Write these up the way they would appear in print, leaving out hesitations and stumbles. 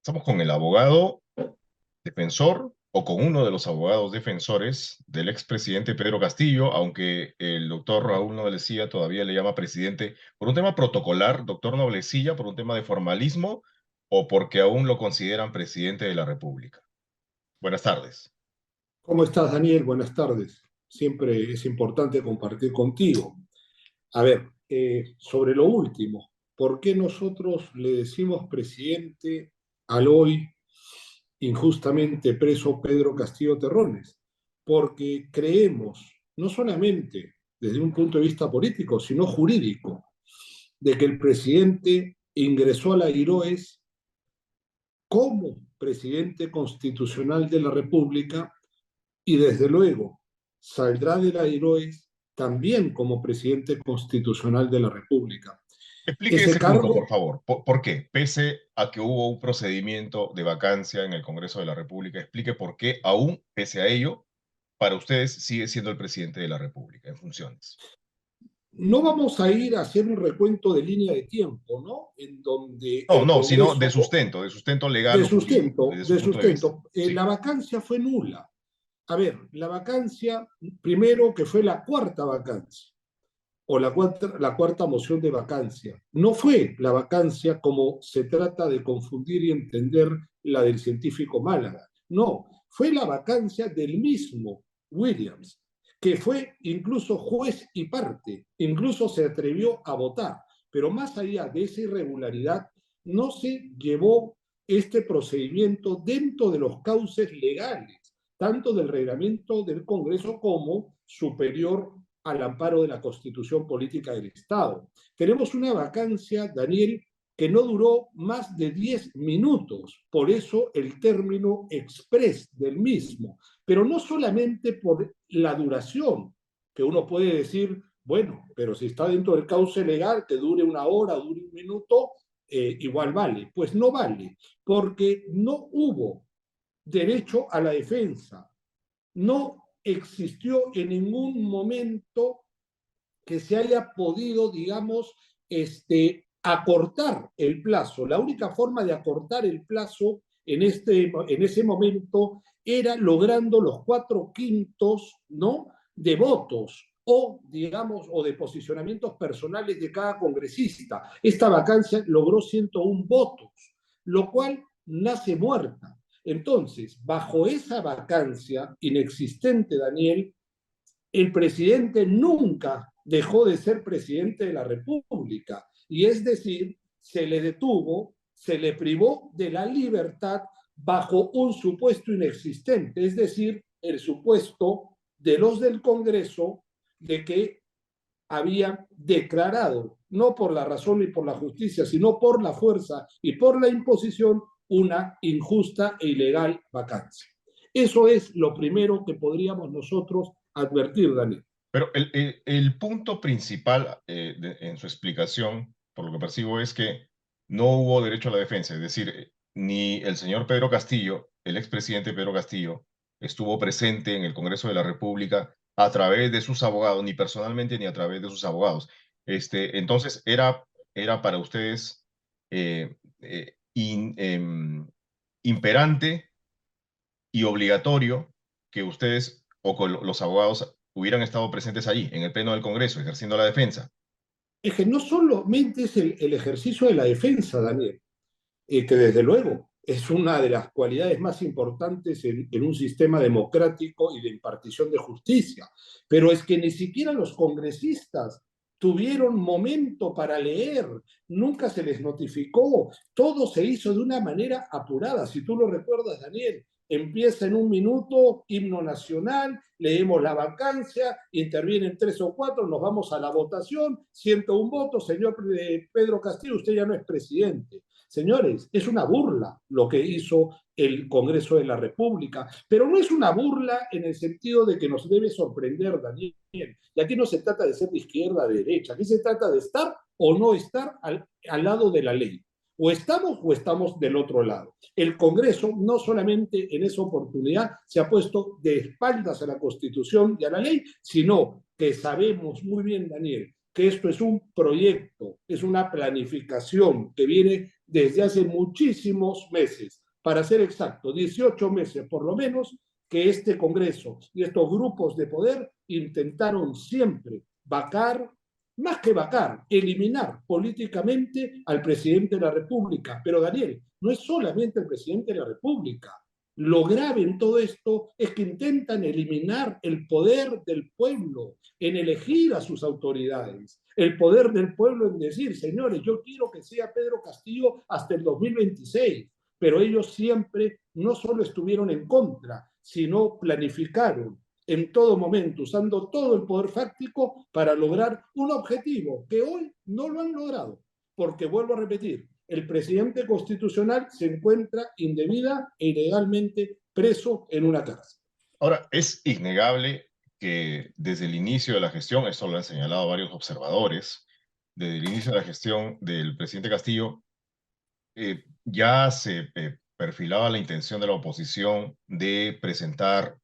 Estamos con el abogado defensor o con uno de los abogados defensores del expresidente Pedro Castillo, aunque el doctor Raúl Noblecilla todavía le llama presidente por un tema protocolar, doctor Noblecilla, por un tema de formalismo o porque aún lo consideran presidente de la República. Buenas tardes. ¿Cómo estás, Daniel? Buenas tardes. Siempre es importante compartir contigo. A ver, sobre lo último, ¿por qué nosotros le decimos presidente al hoy injustamente preso Pedro Castillo Terrones? Porque creemos, no solamente desde un punto de vista político, sino jurídico, de que el presidente ingresó a la IROES como presidente constitucional de la República y desde luego saldrá de la IROES también como presidente constitucional de la República. Explique Ese ese punto, por cargo, favor. ¿Por qué? Pese a que hubo un procedimiento de vacancia en el Congreso de la República, explique por qué, aún pese a ello, para ustedes sigue siendo el presidente de la República en funciones. no vamos a ir a hacer un recuento de línea de tiempo, ¿no? En donde No, el no, sino Congreso, de sustento legal o jurídico, desde su de punto de vista. sustento, Sí. la vacancia fue nula. A ver, la vacancia, primero que fue la cuarta vacancia, o la cuarta moción de vacancia. No fue la vacancia como se trata de confundir y entender la del científico Málaga. No, fue la vacancia del mismo Williams, que fue incluso juez y parte, incluso se atrevió a votar. Pero más allá de esa irregularidad, no se llevó este procedimiento dentro de los cauces legales, tanto del reglamento del Congreso como superior al amparo de la Constitución Política del Estado. Tenemos una vacancia, Daniel, que no duró más de 10 minutos, por eso el término express del mismo, pero no solamente por la duración, que uno puede decir, bueno, pero si está dentro del cauce legal, que dure una hora, dure un minuto, igual vale. Pues no vale, porque no hubo derecho a la defensa, no existió en ningún momento que se haya podido, digamos, acortar el plazo. La única forma de acortar el plazo en ese momento era logrando los 4/5, ¿no?, de votos o, digamos, o de posicionamientos personales de cada congresista. Esta vacancia logró 101 votos, lo cual nace muerta. Entonces, bajo esa vacancia inexistente, Daniel, el presidente nunca dejó de ser presidente de la República. Y es decir, se le detuvo, se le privó de la libertad bajo un supuesto inexistente, es decir, el supuesto de los del Congreso de que habían declarado, no por la razón ni por la justicia, sino por la fuerza y por la imposición, una injusta e ilegal vacancia. Eso es lo primero que podríamos nosotros advertir, Daniel. Pero el punto principal en su explicación, por lo que percibo, es que no hubo derecho a la defensa. Es decir, ni el señor Pedro Castillo, el expresidente Pedro Castillo, estuvo presente en el Congreso de la República a través de sus abogados, ni personalmente ni a través de sus abogados. Entonces, era para ustedes imperante y obligatorio que ustedes o con los abogados hubieran estado presentes allí, en el Pleno del Congreso, ejerciendo la defensa. Es que no solamente es el ejercicio de la defensa, Daniel, que desde luego es una de las cualidades más importantes en un sistema democrático y de impartición de justicia, pero es que ni siquiera los congresistas tuvieron momento para leer, nunca se les notificó, todo se hizo de una manera apurada. Si tú lo recuerdas, Daniel, empieza en un minuto, himno nacional, leemos la vacancia, intervienen 3 o 4, nos vamos a la votación, 101 votos, señor Pedro Castillo, usted ya no es presidente. Señores, es una burla lo que hizo el Congreso de la República, pero no es una burla en el sentido de que nos debe sorprender, Daniel. Y aquí no se trata de ser de izquierda, de derecha, aquí se trata de estar o no estar al lado de la ley. O estamos del otro lado. El Congreso no solamente en esa oportunidad se ha puesto de espaldas a la Constitución y a la ley, sino que sabemos muy bien, Daniel, que esto es un proyecto, es una planificación que viene desde hace muchísimos meses, para ser exacto, 18 meses por lo menos, que este Congreso y estos grupos de poder intentaron siempre vacar, más que vacar, eliminar políticamente al presidente de la República. Pero Daniel, no es solamente el presidente de la República. Lo grave en todo esto es que intentan eliminar el poder del pueblo en elegir a sus autoridades, el poder del pueblo en decir, señores, yo quiero que sea Pedro Castillo hasta el 2026, pero ellos siempre no solo estuvieron en contra, sino planificaron en todo momento, usando todo el poder fáctico para lograr un objetivo que hoy no lo han logrado, porque vuelvo a repetir, el presidente constitucional se encuentra indebida e ilegalmente preso en una cárcel. Ahora, es innegable que desde el inicio de la gestión, esto lo han señalado varios observadores, desde el inicio de la gestión del presidente Castillo, ya se perfilaba la intención de la oposición de presentar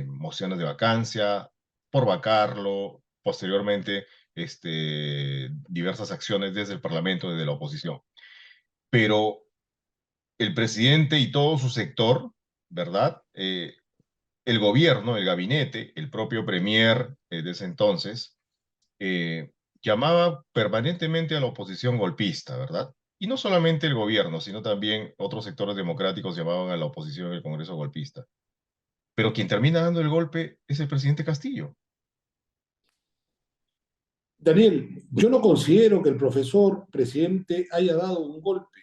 mociones de vacancia, por vacarlo, posteriormente diversas acciones desde el Parlamento, desde la oposición. Pero el presidente y todo su sector, ¿verdad? El gobierno, el gabinete, el propio premier de ese entonces, llamaba permanentemente a la oposición golpista, ¿verdad? Y no solamente el gobierno, sino también otros sectores democráticos llamaban a la oposición en el Congreso golpista. Pero quien termina dando el golpe es el presidente Castillo. Daniel, yo no considero que el profesor presidente haya dado un golpe.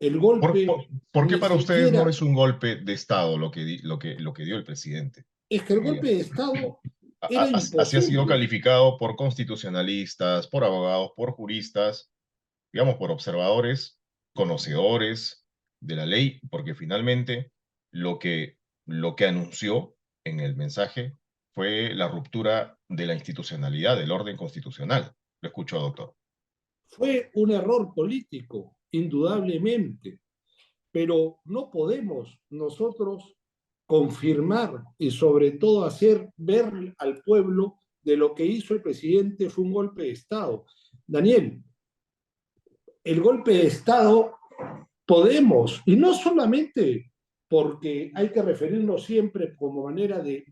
El ¿Por, golpe por, por qué ni para ustedes no siquiera, es un golpe de Estado lo que dio el presidente? es que el golpe de Estado era Así ha sido imposible. calificado por constitucionalistas, por abogados, por juristas, digamos, por observadores, conocedores de la ley, porque finalmente lo lo que anunció en el mensaje fue la ruptura de la institucionalidad, del orden constitucional. Lo escucho, doctor. Fue un error político, indudablemente, pero no podemos nosotros confirmar y sobre todo hacer ver al pueblo de lo que hizo el presidente fue un golpe de Estado. Daniel, el golpe de Estado podemos, y no solamente porque hay que referirnos siempre como manera de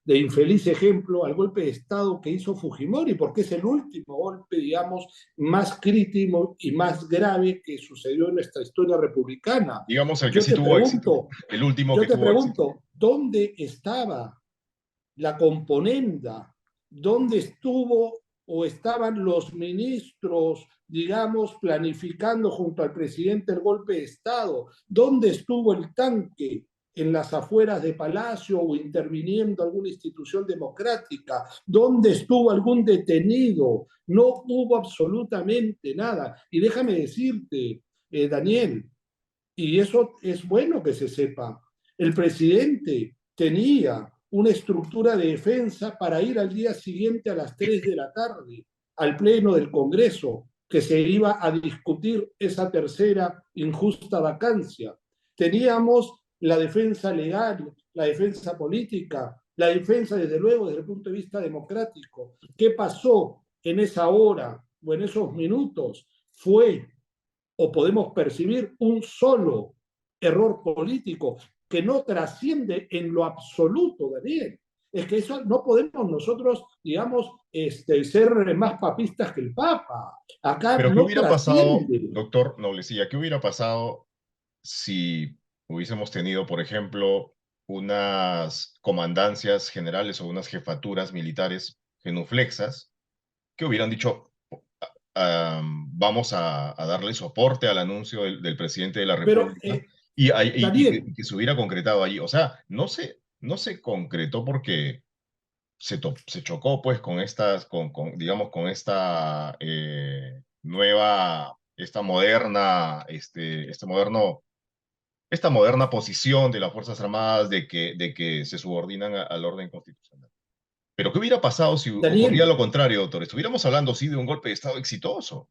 infeliz ejemplo al golpe de Estado que hizo Fujimori, porque es el último golpe, digamos, más crítico y más grave que sucedió en nuestra historia republicana. Digamos el que Yo sí te tuvo éxito, pregunto, el último yo que te tuvo éxito. pregunto, ¿dónde estaba la componenda? ¿Dónde estuvo o estaban los ministros, digamos, planificando junto al presidente el golpe de Estado? ¿Dónde estuvo el tanque en las afueras de Palacio o interviniendo alguna institución democrática? ¿Dónde estuvo algún detenido? No hubo absolutamente nada. Y déjame decirte, Daniel, y eso es bueno que se sepa, el presidente tenía una estructura de defensa para ir al día siguiente a las 3 de la tarde al pleno del Congreso, que se iba a discutir esa tercera injusta vacancia. Teníamos la defensa legal, la defensa política, la defensa, desde luego, desde el punto de vista democrático. ¿Qué pasó en esa hora o en esos minutos? Fue o podemos percibir un solo error político que no trasciende en lo absoluto, Daniel. Es que eso no podemos nosotros, digamos, ser más papistas que el Papa. Acá Pero ¿qué no hubiera pasado, trasciende. doctor Noblecilla, qué hubiera pasado si hubiésemos tenido, por ejemplo, unas comandancias generales o unas jefaturas militares genuflexas que hubieran dicho, vamos a darle soporte al anuncio del presidente de la Pero, República Daniel, y que se hubiera concretado allí? O sea, no se concretó porque se chocó pues con digamos, con esta nueva, esta moderna, esta moderna posición de las Fuerzas Armadas de que se subordinan al orden constitucional. Pero ¿qué hubiera pasado si ocurría Daniel, lo contrario, doctor? Estuviéramos hablando, sí, de un golpe de Estado exitoso.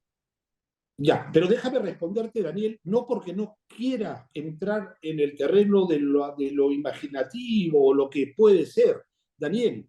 ya, pero déjame responderte, Daniel, no porque no quiera entrar en el terreno de lo imaginativo o lo que puede ser. Daniel,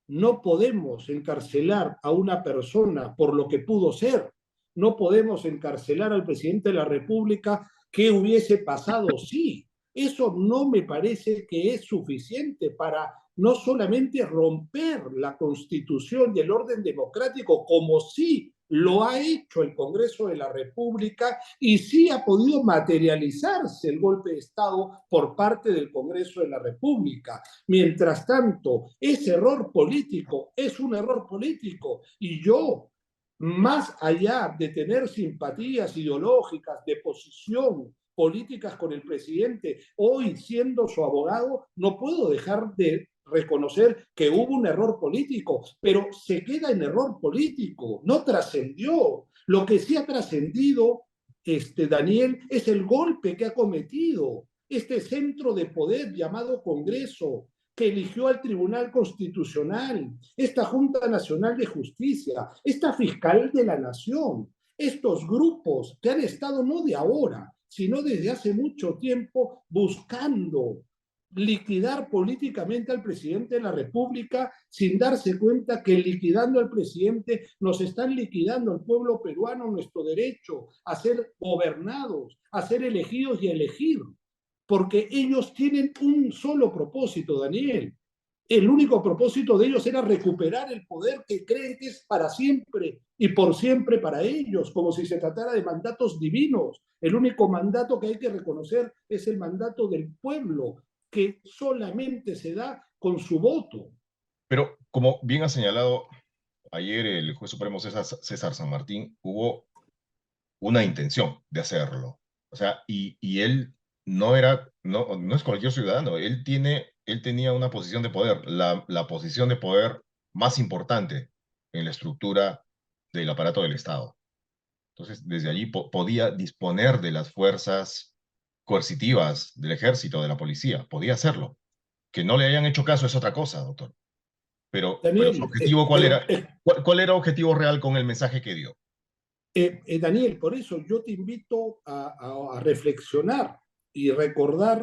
No podemos encarcelar a una persona por lo que pudo ser. No podemos encarcelar al presidente de la República. ¿Qué hubiese pasado? Sí, eso no me parece que es suficiente para no solamente romper la Constitución y el orden democrático, como sí lo ha hecho el Congreso de la República y sí ha podido materializarse el golpe de Estado por parte del Congreso de la República. Mientras tanto, ese error político es un error político y yo, más allá de tener simpatías ideológicas, de posición políticas con el presidente, hoy siendo su abogado, no puedo dejar de reconocer que hubo un error político, pero se queda en error político, no trascendió. Lo que sí ha trascendido, Daniel, es el golpe que ha cometido este centro de poder llamado Congreso, que eligió al Tribunal Constitucional, esta Junta Nacional de Justicia, esta Fiscal de la Nación, estos grupos que han estado no de ahora, sino desde hace mucho tiempo buscando liquidar políticamente al presidente de la República sin darse cuenta que liquidando al presidente nos están liquidando al pueblo peruano nuestro derecho a ser gobernados, a ser elegidos y a elegir, porque ellos tienen un solo propósito, Daniel. El único propósito de ellos era recuperar el poder que creen que es para siempre y por siempre para ellos, como si se tratara de mandatos divinos. El único mandato que hay que reconocer es el mandato del pueblo, que solamente se da con su voto. Pero como bien ha señalado ayer el juez supremo César San Martín, hubo una intención de hacerlo. O sea, y él no es cualquier ciudadano, él tenía una posición de poder, la posición de poder más importante en la estructura del aparato del Estado. Entonces, desde allí podía disponer de las fuerzas coercitivas del ejército, de la policía, podía hacerlo. Que no le hayan hecho caso es otra cosa, doctor. Pero su Daniel, objetivo, ¿cuál era? ¿Cuál era el objetivo real con el mensaje que dio? Daniel, por eso yo te invito a reflexionar y recordar,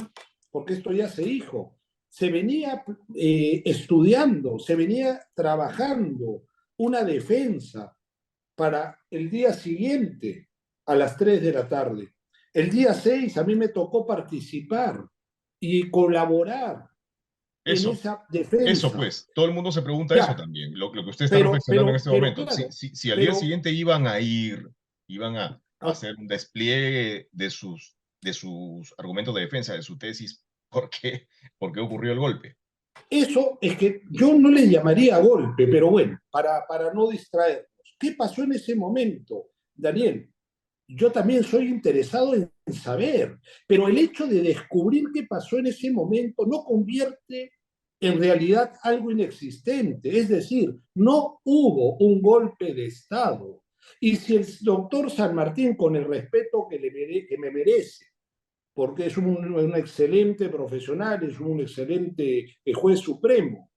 porque esto ya se dijo, se venía estudiando, se venía trabajando una defensa para el día siguiente a las 3 de la tarde. El día 6 a mí me tocó participar y colaborar en Eso, esa eso defensa. pues, todo el mundo se pregunta eso Ya, también, lo que usted está reflexionando en este pero momento. Si, claro, si, si al día pero siguiente iban a ir, iban a ah, hacer un despliegue de sus argumentos de defensa, de su tesis, ¿por qué ocurrió el golpe? eso es que yo no le llamaría golpe, pero bueno, para no distraernos. ¿Qué pasó en ese momento, Daniel? Yo también soy interesado en saber, pero el hecho de descubrir qué pasó en ese momento no convierte en realidad algo inexistente. Es decir, no hubo un golpe de Estado. Y si el doctor San Martín, con el respeto que me merece, porque es un excelente profesional, es un excelente juez supremo,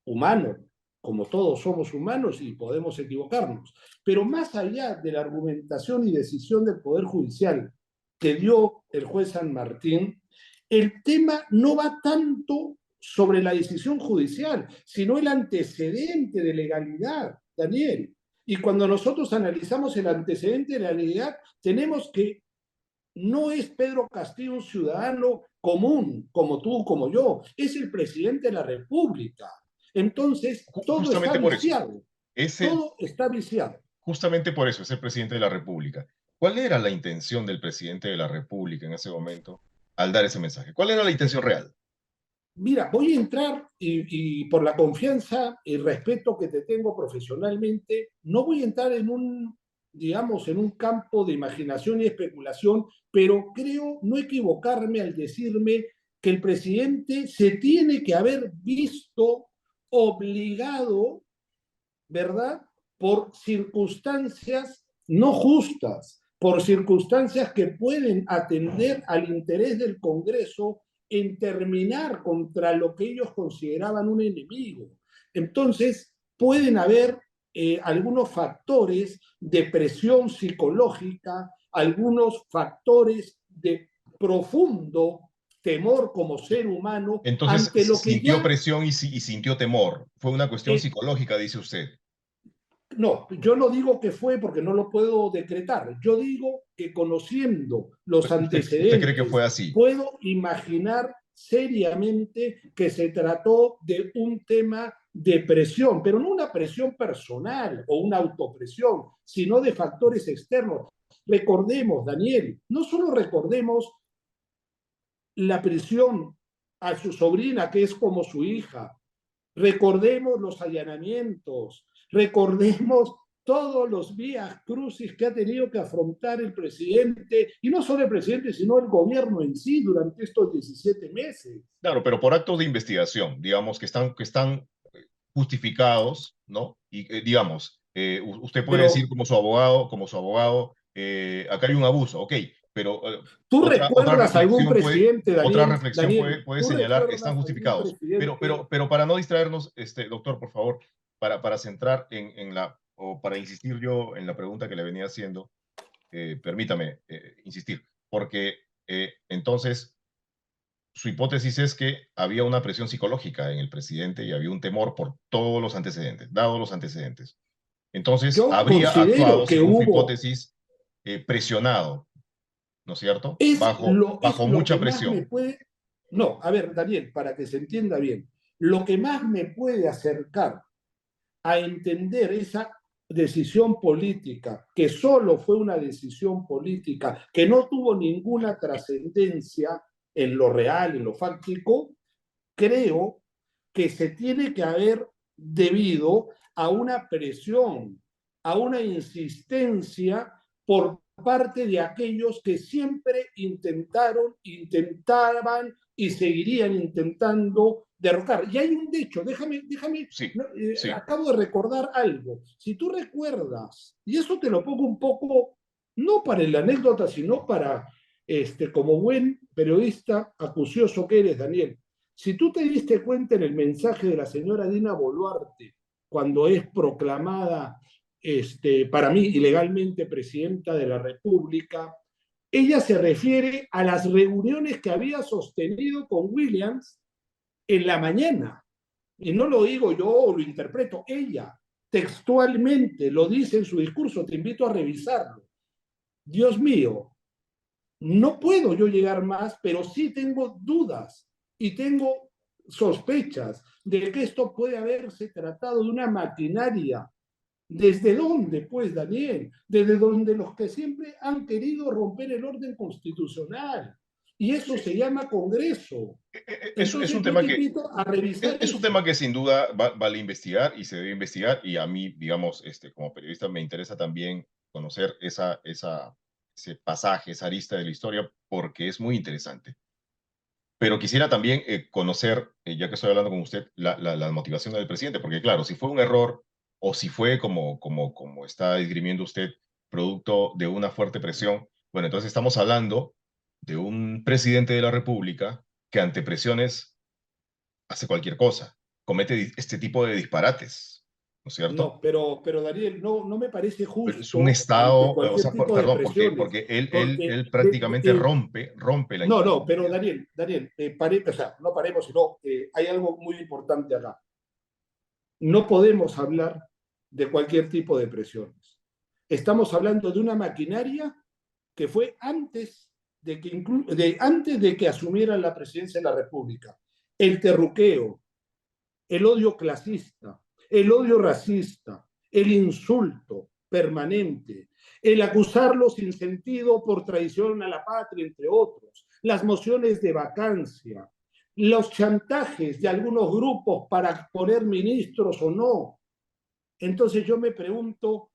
humano, como todos somos humanos y podemos equivocarnos. Pero más allá de la argumentación y decisión del Poder Judicial que dio el juez San Martín, el tema no va tanto sobre la decisión judicial, sino el antecedente de legalidad, Daniel. Y cuando nosotros analizamos el antecedente de la legalidad, tenemos que no es Pedro Castillo un ciudadano común, como tú, como yo, es el presidente de la República. Entonces, todo está Justamente por eso. viciado, Es el, todo está viciado. justamente por eso es el presidente de la República. ¿Cuál era la intención del presidente de la República en ese momento al dar ese mensaje? ¿Cuál era la intención real? Mira, voy a entrar y por la confianza y respeto que te tengo profesionalmente, no voy a entrar en un, digamos, en un campo de imaginación y especulación, pero creo no equivocarme al decirme que el presidente se tiene que haber visto obligado, ¿verdad? Por circunstancias no justas, por circunstancias que pueden atender al interés del Congreso en terminar contra lo que ellos consideraban un enemigo. Entonces, pueden haber algunos factores de presión psicológica, algunos factores de profundo temor como ser humano Entonces ante lo que sintió ya presión y sintió temor. Fue una cuestión eh, psicológica, dice usted. no, yo no digo que fue porque no lo puedo decretar. Yo digo que conociendo los ¿Usted cree que fue antecedentes, así? puedo imaginar seriamente que se trató de un tema de presión, pero no una presión personal o una autopresión, sino de factores externos. Recordemos, Daniel, no solo recordemos la presión a su sobrina, que es como su hija, recordemos los allanamientos, recordemos todos los vías crucis que ha tenido que afrontar el presidente, y no solo el presidente, sino el gobierno en sí durante estos 17 meses. Claro, pero por actos de investigación, digamos, que están justificados, ¿no? Y digamos, usted puede decir Pero como su abogado, acá hay un abuso, ok, pero tú otra recuerdas algún reflexión presidente, puede, Daniel, puede tú señalar, están recuerdas algún justificados. presidente. Pero para no distraernos, doctor, por favor, para centrar o para insistir yo en la pregunta que le venía haciendo, permítame insistir, porque entonces su hipótesis es que había una presión psicológica en el presidente y había un temor por todos los antecedentes, dados los antecedentes. Entonces, Yo habría considero actuado, que según su hubo, hipótesis, presionado, ¿no es cierto? es Bajo lo mucha que más me presión. puede, no, a ver, Daniel, para que se entienda bien, lo que más me puede acercar a entender esa decisión política, que solo fue una decisión política, que no tuvo ninguna trascendencia en lo real, en lo fáctico, creo que se tiene que haber debido a una presión, a una insistencia por parte de aquellos que siempre intentaron, intentaban y seguirían intentando derrocar. Y hay un dicho, Sí, sí. acabo de recordar algo. Si tú recuerdas, y eso te lo pongo un poco, no para la anécdota, sino para, como buen periodista acucioso que eres, Daniel, si tú te diste cuenta en el mensaje de la señora Dina Boluarte, cuando es proclamada, para mí, ilegalmente presidenta de la República, ella se refiere a las reuniones que había sostenido con Williams en la mañana. Y no lo digo yo o lo interpreto, ella textualmente lo dice en su discurso, te invito a revisarlo. Dios mío, no puedo yo llegar más, pero sí tengo dudas y tengo sospechas de que esto puede haberse tratado de una maquinaria. ¿Desde dónde, pues, Daniel? Desde donde los que siempre han querido romper el orden constitucional. Y eso se llama Congreso. Es un Entonces yo tema te que invito a revisar es un tema eso. que sin duda vale investigar y se debe investigar y a mí, digamos, como periodista me interesa también conocer ese pasaje, esa arista de la historia porque es muy interesante. Pero quisiera también conocer, ya que estoy hablando con usted, la motivación del presidente, porque claro, si fue un error o si fue como está esgrimiendo usted, producto de una fuerte presión, bueno, entonces estamos hablando de un presidente de la República que ante presiones hace cualquier cosa, comete este tipo de disparates, ¿no es cierto? No, pero Daniel, no me parece Pero es un justo ante estado, o cualquier sea, tipo de perdón, presiones, porque él, él, porque él prácticamente rompe la pero institucionalidad. Daniel, o sea, no paremos, sino hay algo muy importante acá. No podemos hablar de cualquier tipo de presiones. Estamos hablando de una maquinaria que fue antes de que asumiera la presidencia de la República. El terruqueo, el odio clasista, el odio racista, el insulto permanente, el acusarlo sin sentido por traición a la patria, entre otros, las mociones de vacancia, los chantajes de algunos grupos para poner ministros o no. Entonces yo me pregunto,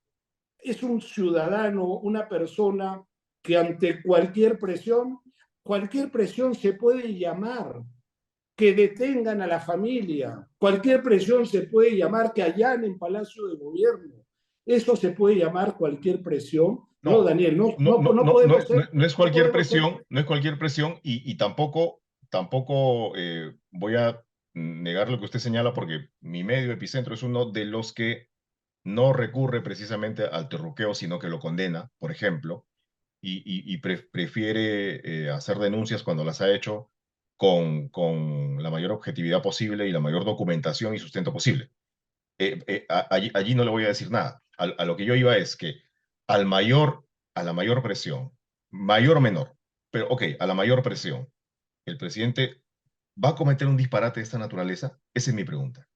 ¿es un ciudadano, una persona que ante cualquier presión se puede llamar que detengan a la familia. Cualquier presión se puede llamar que allanen Palacio de Gobierno. Eso se puede llamar cualquier presión. No, No, Daniel, no, no, no, no, no es no cualquier podemos ser, presión, no es cualquier presión y tampoco voy a negar lo que usted señala porque mi medio epicentro es uno de los que no recurre precisamente al terruqueo, sino que lo condena, por ejemplo, y prefiere hacer denuncias cuando las ha hecho con la mayor objetividad posible y la mayor documentación y sustento posible. Allí no le voy a decir nada. A lo que yo iba es que al mayor, a la mayor presión, mayor o menor, pero ok, a la mayor presión, ¿el presidente va a cometer un disparate de esta naturaleza? Esa es mi pregunta.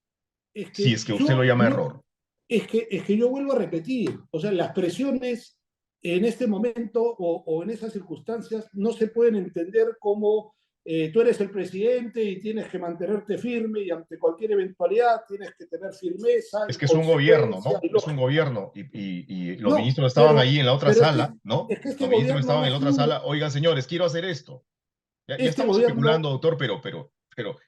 Es Si que es que usted lo yo llama no, error. es que yo vuelvo a repetir, o sea, las presiones en este momento o en esas circunstancias no se pueden entender como tú eres el presidente y tienes que mantenerte firme y ante cualquier eventualidad tienes que tener firmeza Es y que es un gobierno, consecuencia ¿no? y Es un lógica. gobierno y los No, ministros estaban ahí en la otra pero sala, ¿no? es que este Los ministros gobierno estaban no en ha la otra sido, sala. Oigan, señores, quiero hacer esto. Ya este estamos gobierno, especulando, doctor, pero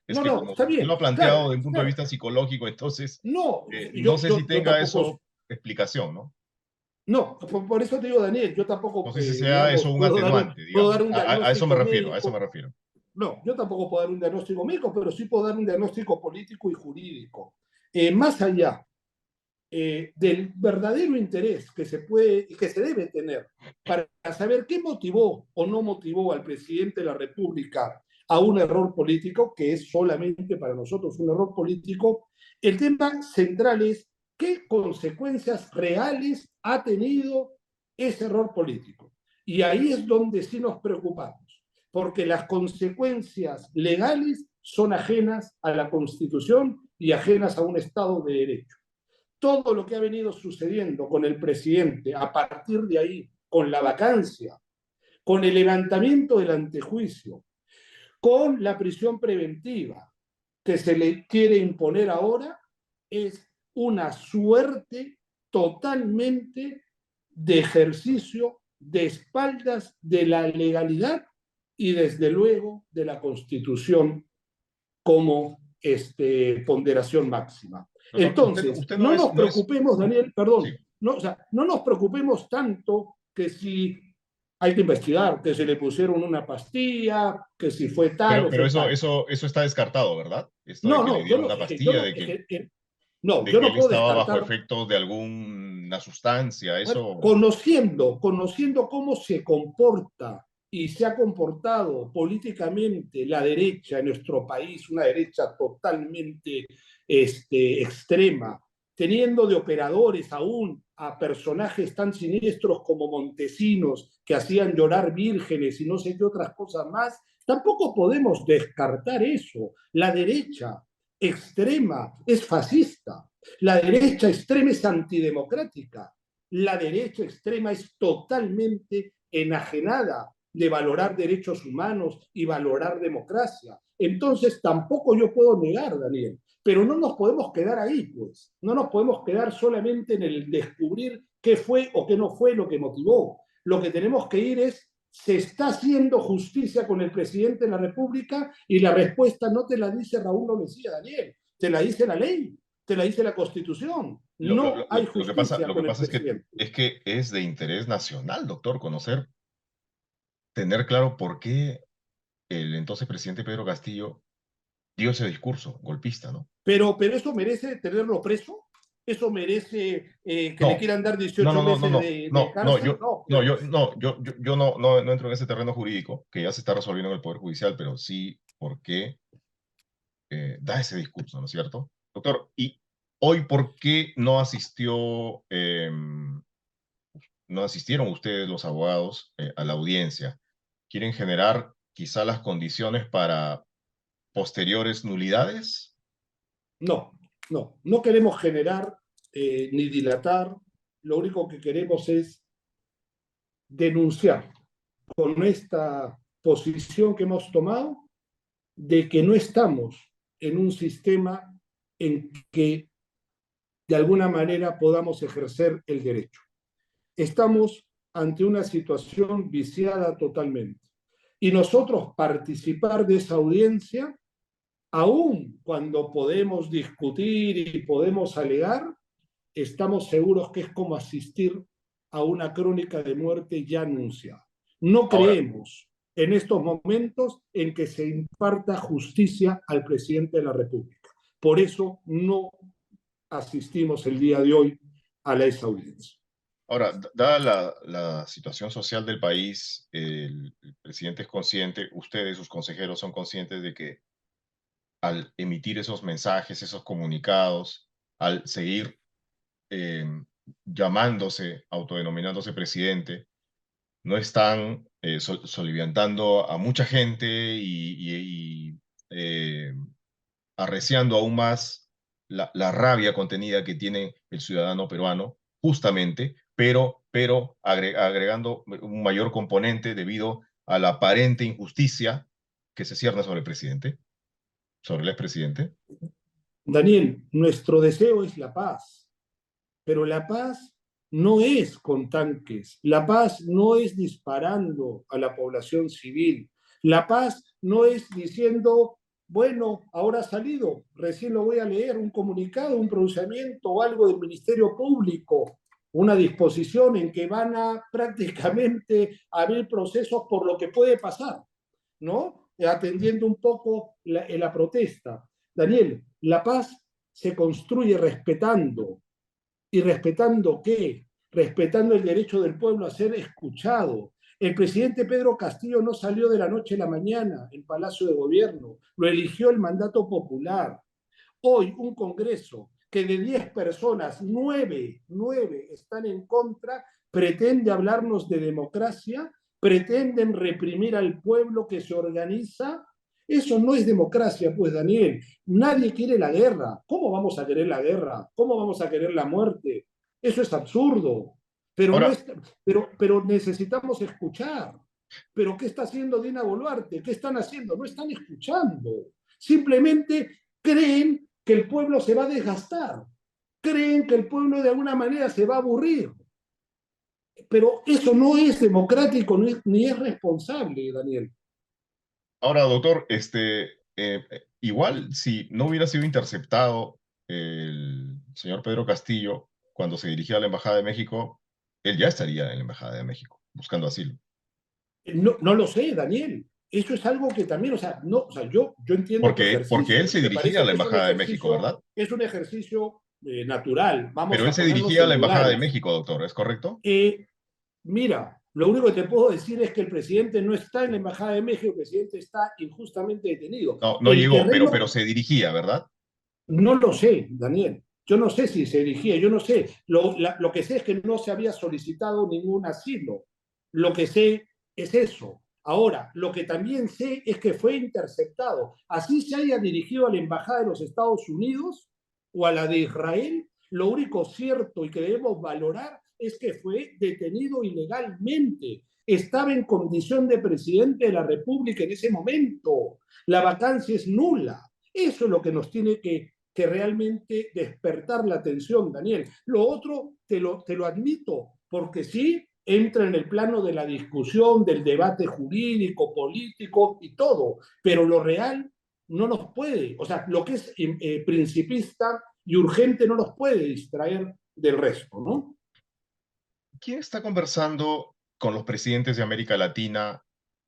es no, que no, como está usted lo bien, ha planteado claro, desde un punto de claro. vista psicológico, entonces No, no sé si yo tenga tampoco, eso explicación, ¿no? no, por eso te digo, Daniel, yo No tampoco, sé si sea eso digamos, un atenuante, puedo dar digamos. un A eso me diagnóstico refiero, a eso médico. me refiero. No, yo tampoco puedo dar un diagnóstico médico, pero sí puedo dar un diagnóstico político y jurídico. Más allá del verdadero interés que se puede y que se debe tener para saber qué motivó o no motivó al presidente de la República a un error político, que es solamente para nosotros un error político, el tema central es qué consecuencias reales ha tenido ese error político. Y ahí es donde sí nos preocupamos, porque las consecuencias legales son ajenas a la Constitución y ajenas a un Estado de Derecho. Todo lo que ha venido sucediendo con el presidente a partir de ahí, con la vacancia, con el levantamiento del antejuicio, con la prisión preventiva que se le quiere imponer ahora, es una suerte totalmente de ejercicio de espaldas de la legalidad y desde luego de la Constitución como ponderación máxima. Doctor, Entonces, usted no nos no es, preocupemos, Daniel, sí, perdón, no, o sea, no nos preocupemos tanto que si hay que investigar, que se le pusieron una pastilla, que si fue tal o pero fue tal. eso está descartado, ¿verdad? Esto de No, que le no, yo dieron no, una es que yo pastilla, no, no, de yo que no él puedo estaba bajo descartar. efectos de alguna sustancia, Bueno, eso. conociendo cómo se comporta y se ha comportado políticamente la derecha en nuestro país, una derecha totalmente extrema, teniendo de operadores aún a personajes tan siniestros como Montesinos, que hacían llorar vírgenes y no sé qué otras cosas más, tampoco podemos descartar eso. La derecha extrema es fascista, la derecha extrema es antidemocrática, la derecha extrema es totalmente enajenada de valorar derechos humanos y valorar democracia. Entonces tampoco yo puedo negar, Daniel, pero no nos podemos quedar ahí, pues. No nos podemos quedar solamente en el descubrir qué fue o qué no fue lo que motivó. Lo que tenemos que ir es, ¿se está haciendo justicia con el presidente de la República? Y la respuesta no te la dice Raúl Lomecía, Daniel, te la dice la ley, te la dice la Constitución. No hay justicia Lo que con el pasa presidente. es que es de interés nacional, doctor, conocer, tener claro por qué el entonces presidente Pedro Castillo dio ese discurso golpista, ¿no? Pero eso merece tenerlo preso, eso merece que le No, quieran dar no, 18 no, no, no, meses no, de no, no, cárcel. No, pues. yo no entro en ese terreno jurídico que ya se está resolviendo en el Poder Judicial, pero sí por qué da ese discurso, ¿no es cierto? Doctor, ¿y hoy por qué no asistieron ustedes, los abogados, a la audiencia? ¿Quieren generar quizá las condiciones para posteriores nulidades? No, no, no queremos generar ni dilatar, lo único que queremos es denunciar con esta posición que hemos tomado de que no estamos en un sistema en que de alguna manera podamos ejercer el derecho. Estamos ante una situación viciada totalmente. Y nosotros participar de esa audiencia, aun cuando podemos discutir y podemos alegar, estamos seguros que es como asistir a una crónica de muerte ya anunciada. No Ahora, creemos en estos momentos en que se imparta justicia al presidente de la República. Por eso no asistimos el día de hoy a esa audiencia. Ahora, dada la situación social del país, el presidente es consciente, ustedes, sus consejeros, son conscientes de que al emitir esos mensajes, esos comunicados, al seguir eh, llamándose, autodenominándose presidente, no están soliviantando a mucha gente y, arreciando aún más la rabia contenida que tiene el ciudadano peruano, justamente, pero agregando un mayor componente debido a la aparente injusticia que se cierne sobre el presidente, sobre el expresidente. Daniel, nuestro deseo es la paz, pero la paz no es con tanques, la paz no es disparando a la población civil, la paz no es diciendo, bueno, ahora ha salido, recién lo voy a leer, un comunicado, un pronunciamiento o algo del Ministerio Público, una disposición en que van a prácticamente abrir procesos por lo que puede pasar, ¿no? Atendiendo un poco la protesta. Daniel, la paz se construye respetando. ¿Y respetando qué? Respetando el derecho del pueblo a ser escuchado. El presidente Pedro Castillo no salió de la noche a la mañana en Palacio de Gobierno, lo eligió el mandato popular. Hoy un Congreso que de 10 personas, 9 están en contra, pretende hablarnos de democracia, pretenden reprimir al pueblo que se organiza. Eso no es democracia, pues Daniel. Nadie quiere la guerra. ¿Cómo vamos a querer la guerra? ¿Cómo vamos a querer la muerte? Eso es absurdo. Pero, no Ahora, es, pero necesitamos escuchar. ¿Pero qué está haciendo Dina Boluarte? ¿Qué están haciendo? No están escuchando. Simplemente creen que el pueblo se va a desgastar, creen que el pueblo de alguna manera se va a aburrir. Pero eso no es democrático ni es responsable, Daniel. ahora, doctor, igual si no hubiera sido interceptado el señor Pedro Castillo cuando se dirigía a la Embajada de México, él ya estaría en la Embajada de México buscando asilo. No, no lo sé, Daniel. Eso es algo que también, o sea, no, o sea, yo entiendo tu Porque él ejercicio, se me dirigía a parece la que Embajada de México, ¿verdad? es un ejercicio natural, vamos Pero él a se ponernos dirigía a en la Embajada de lugares. México, doctor, ¿es correcto? Mira, lo único que te puedo decir es que el presidente no está en la Embajada de México, el presidente está injustamente detenido. No, no El llegó, pero terreno, se dirigía, ¿verdad? no lo sé, Daniel. Yo no sé si se dirigía, yo no sé. Lo que sé es que no se había solicitado ningún asilo. Lo que sé es eso. Ahora, lo que también sé es que fue interceptado. Así se haya dirigido a la Embajada de los Estados Unidos o a la de Israel, lo único cierto y que debemos valorar es que fue detenido ilegalmente. Estaba en condición de presidente de la República en ese momento. La vacancia es nula. Eso es lo que nos tiene que realmente despertar la atención, Daniel. Lo otro te lo admito, porque sí entra en el plano de la discusión, del debate jurídico, político y todo, pero lo real no nos puede, o sea, lo que es principista y urgente no nos puede distraer del resto, ¿no? ¿Quién está conversando con los presidentes de América Latina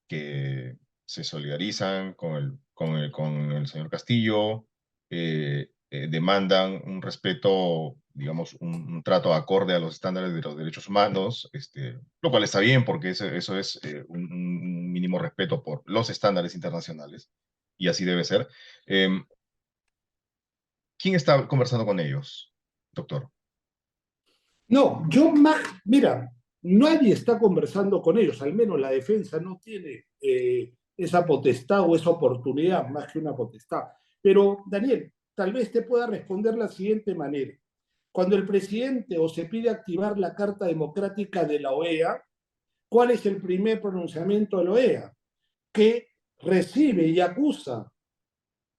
que se solidarizan con el señor Castillo, demandan un respeto, digamos, un trato acorde a los estándares de los derechos humanos, lo cual está bien porque eso es un mínimo respeto por los estándares internacionales y así debe ser? Em, ¿Quién está conversando con ellos, doctor? No, yo más, mira, nadie está conversando con ellos, al menos la defensa no tiene esa potestad o esa oportunidad, más que una potestad. Pero, Daniel, tal vez te pueda responder la siguiente manera. Cuando el presidente o se pide activar la Carta Democrática de la OEA, ¿cuál es el primer pronunciamiento de la OEA? Que recibe y acusa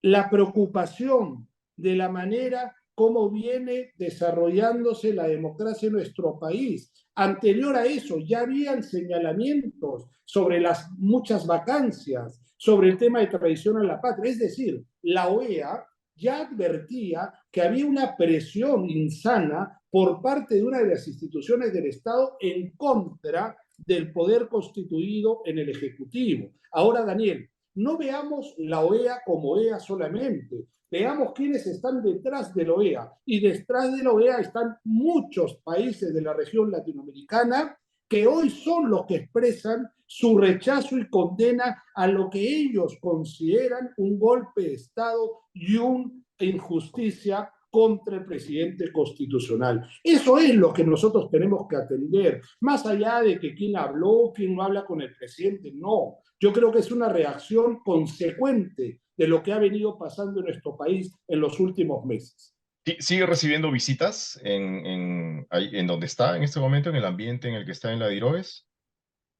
la preocupación de la manera como viene desarrollándose la democracia en nuestro país. Anterior a eso ya habían señalamientos sobre las muchas vacancias, sobre el tema de traición a la patria. Es decir, la OEA ya advertía que había una presión insana por parte de una de las instituciones del Estado en contra del poder constituido en el Ejecutivo. Ahora, Daniel, no veamos la OEA como OEA solamente. Veamos quiénes están detrás de la OEA. Y detrás de la OEA están muchos países de la región latinoamericana que hoy son los que expresan su rechazo y condena a lo que ellos consideran un golpe de Estado y una injusticia contra el presidente constitucional. Eso es lo que nosotros tenemos que atender, más allá de que quién habló, quién no habla con el presidente, no. Yo creo que es una reacción consecuente de lo que ha venido pasando en nuestro país en los últimos meses. ¿Sigue recibiendo visitas en donde está en este momento, en el ambiente en el que está en la Diroes?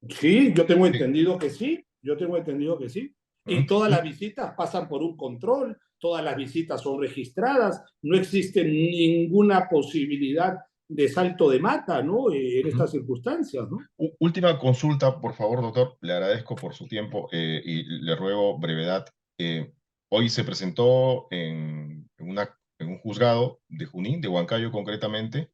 Sí, yo tengo Sí. entendido que sí, yo tengo entendido que sí. Y todas las visitas pasan por un control, todas las visitas son registradas, no existe ninguna posibilidad de salto de mata, ¿no? En estas circunstancias, ¿no? Última consulta, por favor, doctor. Le agradezco por su tiempo y le ruego brevedad. Hoy se presentó en un juzgado de Junín, de Huancayo concretamente,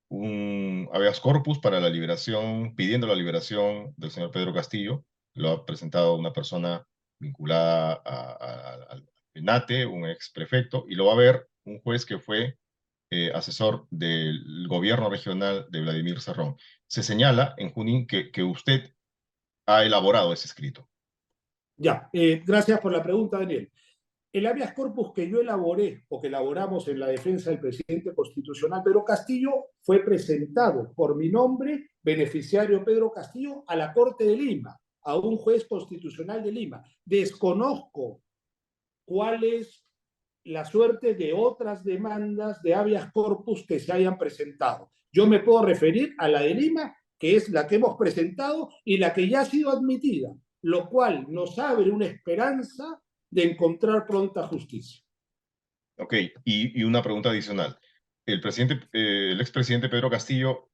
un habeas corpus para la liberación, pidiendo la liberación del señor Pedro Castillo. Lo ha presentado una persona vinculada al PENATE, un ex prefecto, y lo va a ver un juez que fue asesor del gobierno regional de Vladimir Cerrón. Se señala en Junín que usted ha elaborado ese escrito. Ya, gracias por la pregunta, Daniel. El habeas corpus que yo elaboré o que elaboramos en la defensa del presidente constitucional Pedro Castillo fue presentado por mi nombre, beneficiario Pedro Castillo, a la Corte de Lima, a un juez constitucional de Lima. Desconozco cuál es la suerte de otras demandas de habeas corpus que se hayan presentado. Yo me puedo referir a la de Lima, que es la que hemos presentado y la que ya ha sido admitida, lo cual nos abre una esperanza de encontrar pronta justicia. Ok, y una pregunta adicional. El expresidente Pedro Castillo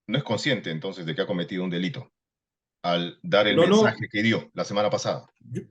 no es consciente entonces de que ha cometido un delito al dar el No, no, mensaje que dio la semana pasada. yo,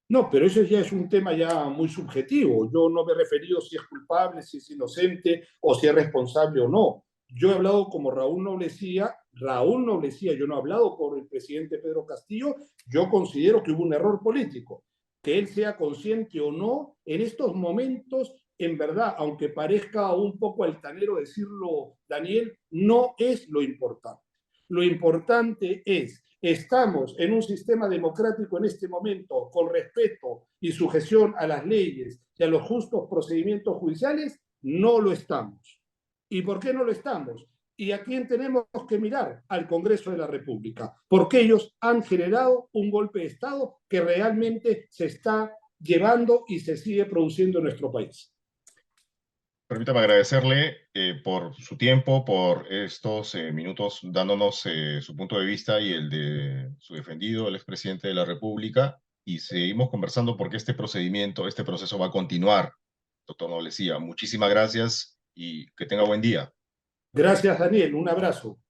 no, pero eso ya es un tema ya muy subjetivo. Yo no me he referido si es culpable, si es inocente o si es responsable o no. Yo he hablado como Raúl Noblecía, yo no he hablado por el presidente Pedro Castillo, yo considero que hubo un error político. Que él sea consciente o no, en estos momentos, en verdad, aunque parezca un poco altanero decirlo, Daniel, no es lo importante. Lo importante es estamos en un sistema democrático en este momento con respeto y sujeción a las leyes y a los justos procedimientos judiciales, no lo estamos. ¿Y por qué no lo estamos? ¿Y a quién tenemos que mirar? Al Congreso de la República, porque ellos han generado un golpe de Estado que realmente se está llevando y se sigue produciendo en nuestro país. Permítame agradecerle por su tiempo, por estos minutos dándonos su punto de vista y el de su defendido, el expresidente de la República, y seguimos conversando porque este procedimiento, este proceso va a continuar, doctor Noblecía. Muchísimas gracias y que tenga buen día. Gracias, Daniel. Un abrazo.